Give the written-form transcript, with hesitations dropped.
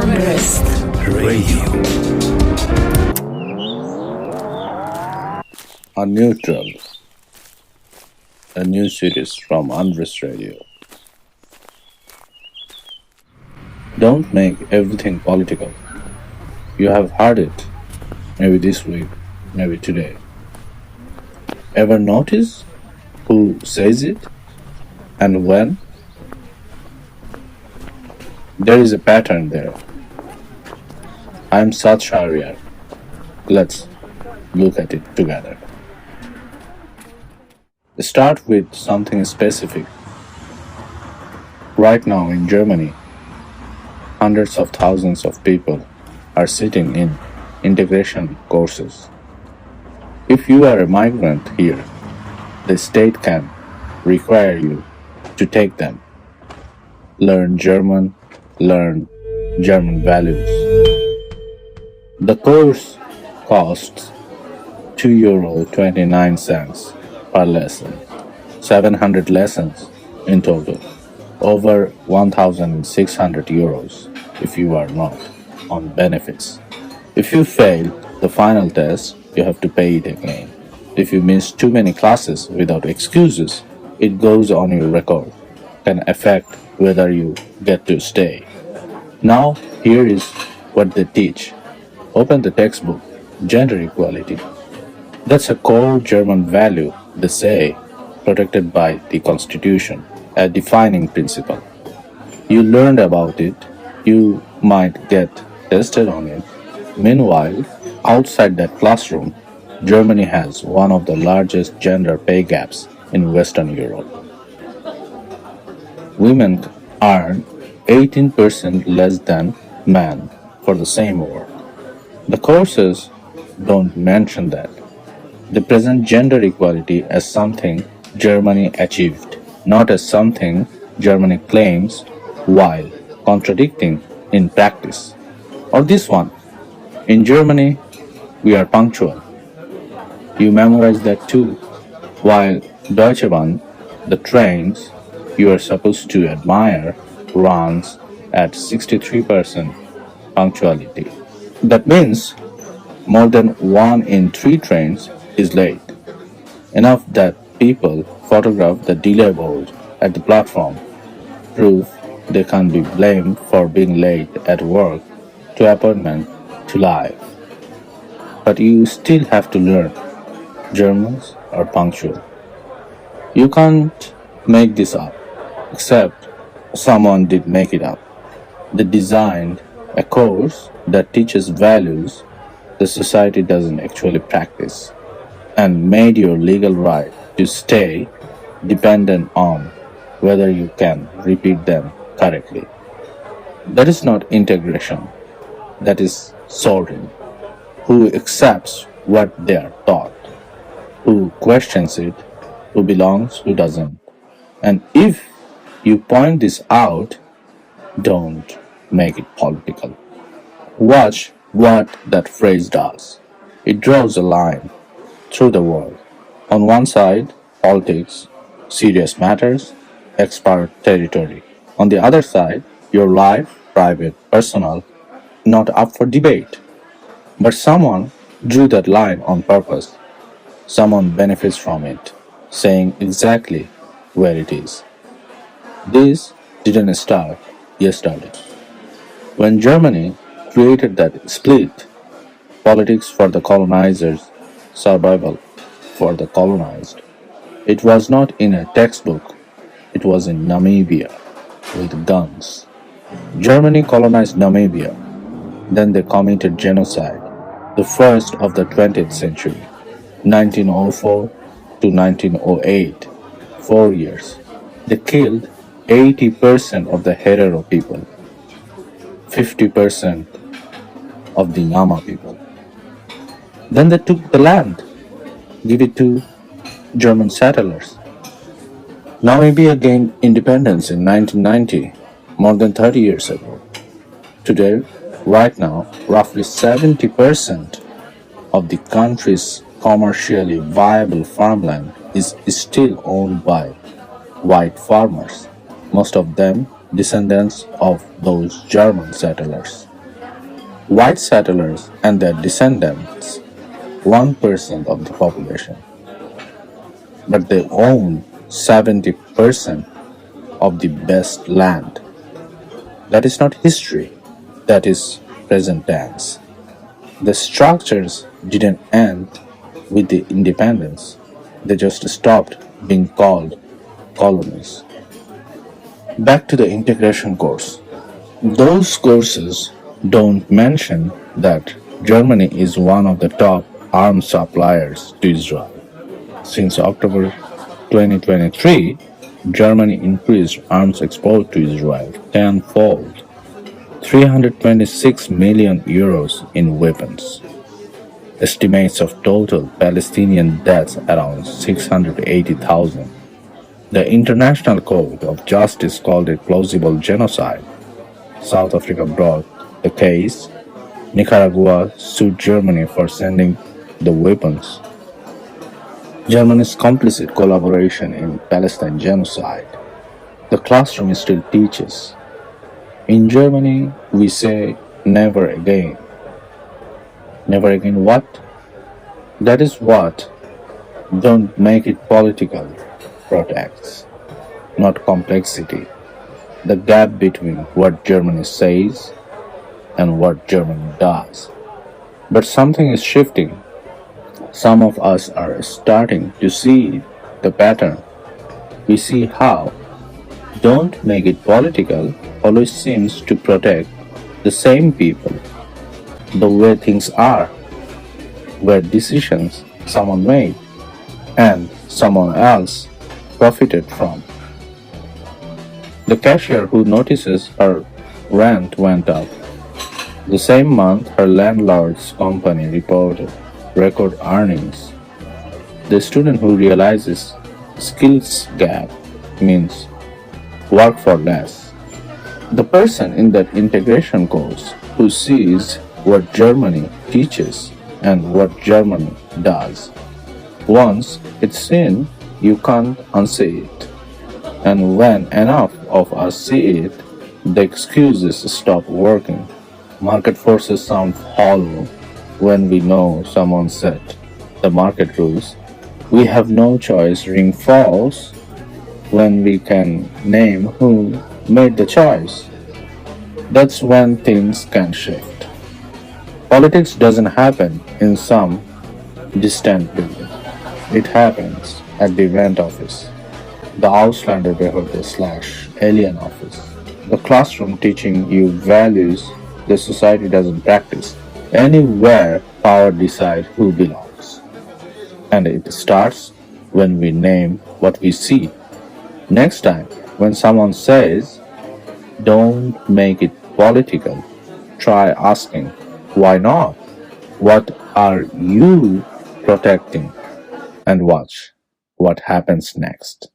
Unrest Radio. Unneutral, a new series from Unrest Radio. Don't make everything political. You have heard it, maybe this week, maybe today. Ever notice who says it and when? There is a pattern there. I'm Sat Shahryar. Let's look at it together. Start with something specific. Right now in Germany, hundreds of thousands of people are sitting in integration courses. If you are a migrant here, the state can require you to take them. Learn German, learn German values. The course costs €2.29 per lesson, 700 lessons in total, over €1,600 if you are not on benefits. If you fail the final test, you have to pay it again. If you miss too many classes without excuses, it goes on your record, can affect whether you get to stay. Now, here is what they teach. Open the textbook, gender equality. That's a core German value, they say, protected by the Constitution, a defining principle. You learned about it, you might get tested on it. Meanwhile, outside that classroom, Germany has one of the largest gender pay gaps in Western Europe. Women earn 18% less than men for the same work. The courses don't mention that. They present gender equality as something Germany achieved, not as something Germany claims while contradicting in practice. Or this one, in Germany, we are punctual. You memorize that too. While Deutsche Bahn, the trains you are supposed to admire, runs at 63% punctuality. That means more than 1 in 3 trains is late. Enough that people photograph the delay board at the platform, proof they can't be blamed for being late at work, to appointment, to life. But you still have to learn. Germans are punctual. You can't make this up, except someone did make it up. They designed a course that teaches values the society doesn't actually practice, and made your legal right to stay dependent on whether you can repeat them correctly. That is not integration, that is sorting. Who accepts what they are taught, who questions it, who belongs, who doesn't. And if you point this out, don't make it political. Watch what that phrase does. It draws a line through the world. On one side, politics, serious matters, expert territory. On the other side, your life, private, personal, not up for debate. But someone drew that line on purpose. Someone benefits from it, saying exactly where it is. This didn't start yesterday. When Germany created that split, politics for the colonizers, survival for the colonized, it was not in a textbook, it was in Namibia with guns. Germany colonized Namibia, then they committed genocide, the first of the 20th century, 1904 to 1908, 4 years. They killed 80% of the Herero people, 50% of the Nama people. Then they took the land, give it to German settlers. Namibia gained independence in 1990, more than 30 years ago. Today, right now, roughly 70% of the country's commercially viable farmland is still owned by white farmers, most of them descendants of those German settlers. White settlers and their descendants, 1% of the population, but they own 70% of the best land. That is not history, that is present tense. The structures didn't end with the independence, they just stopped being called colonies. Back to the integration course. Those courses don't mention that Germany is one of the top arms suppliers to Israel. Since October 2023, Germany increased arms export to Israel tenfold, 326 million euros in weapons. Estimates of total Palestinian deaths around 680,000. The International Court of Justice called it plausible genocide. South Africa brought the case. Nicaragua sued Germany for sending the weapons. Germany's complicit collaboration in Palestine genocide. The classroom still teaches. In Germany, we say never again. Never again what? That is what. Don't make it political. Protects, not complexity. The gap between what Germany says and what Germany does. But something is shifting. Some of us are starting to see the pattern. We see how don't make it political always seems to protect the same people, the way things are, where decisions someone made and someone else profited from. The cashier who notices her rent went up. The same month, her landlord's company reported record earnings. The student who realizes skills gap means work for less. The person in that integration course who sees what Germany teaches and what Germany does. Once it's seen, you can't unsee it. And when enough of us see it, the excuses stop working. Market forces sound hollow when we know someone set the market rules. We have no choice ring false when we can name who made the choice. That's when things can shift. Politics doesn't happen in some distant building. It happens at the rent office, the Auslander Behörde/alien office, the classroom teaching you values the society doesn't practice. Anywhere power decides who belongs. And it starts when we name what we see. Next time, when someone says, don't make it political, try asking, why not? What are you protecting? And watch what happens next.